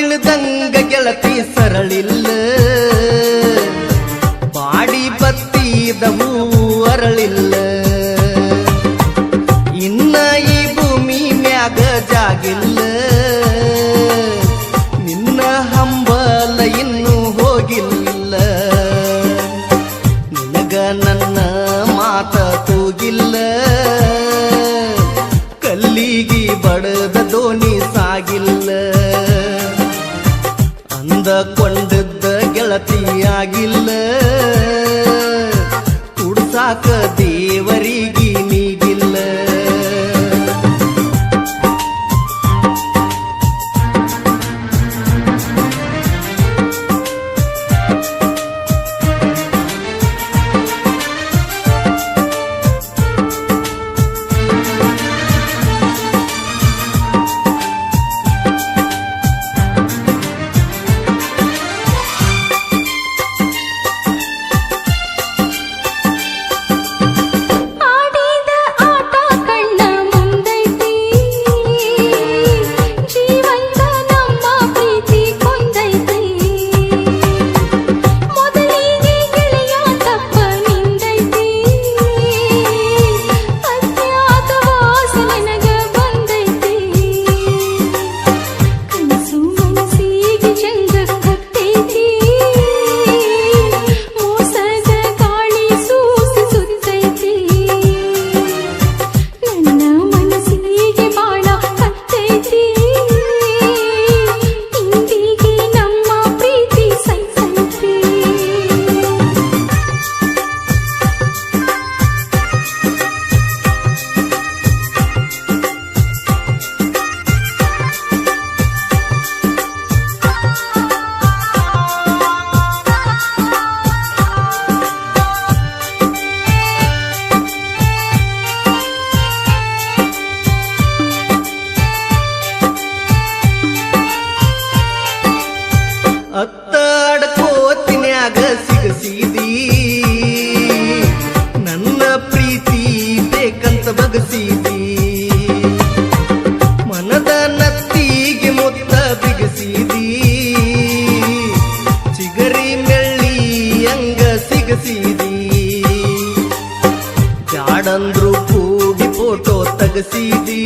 ತಿಳಿದಂಗ ಗೆಳತಿ ಸರಳಿಲ್ಲ ಬಾಡಿ ಬತ್ತಿದ ಹೂ ಅರಳಿಲ್ಲ ಇನ್ನ ಈ ಭೂಮಿ ಮ್ಯಾಗ ಜಾಗಿಲ್ಲ ನಿನ್ನ ಹಂಬಲ ಇನ್ನೂ ಹೋಗಿಲ್ಲ ನಿನಗ ನನ್ನ ಮಾತ ತೂಗಿಲ್ಲ ಕಲ್ಲಿಗಿ ಬಡದ ದೋಣಿ ಸಾಗಿಲ್ಲ ಅಂದಕೊಂಡದ್ದ ಗೆಳತಿಯಾಗಿಲ್ಲ ಕುಡ್ಸಾಕ ದೇವರಿಗೆ ನೀಗಿಲ್ಲ ಅತ್ತಾಡ್ಕೋತಿನ್ಯಾಗ ಸಿಗಸಿದಿ ನನ್ನ ಪ್ರೀತಿ ಬೇಕಂತ ಬಗಸಿದಿ ಮನದ ನತ್ತಿಗೆ ಮುತ್ತ ಬಿಗಸಿದಿ ಚಿಗರಿ ಮೆಳ್ಳಿ ಹಂಗ ಸಿಗಸಿದಿ ಜಾಡಂದ್ರು ಕೂಡಿ ಫೋಟೋ ತಗಸಿದಿ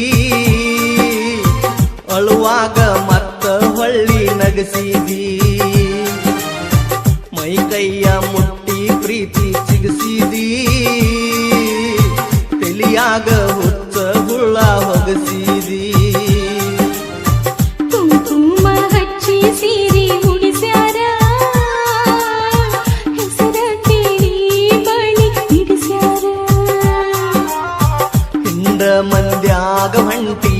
ಅಳುವಾಗ ಮತ್ತ ಹೊಳ್ಳಿ ನಗಸಿದಿ ಮೈ ಕೈಯ ಮುಟ್ಟಿ ಪ್ರೀತಿ ಸಿಗಸಿದಿ ತಿಳಿಯಾಗ ಹುಚ್ಚ ಹುಳ ಹೊಗಸಿದಿ ಕುಂಕುಮ ಹಚ್ಚಿ ಸೀರೆ ಉಡಿಸ್ಯಾರ ಹೆಸರ ಕೇಳಿ ಬಳಿ ಹಿಡಿಸ್ಯಾರ ಹಿಂದ ಮಂದ್ಯಾಗ ಹೊಂಟಿ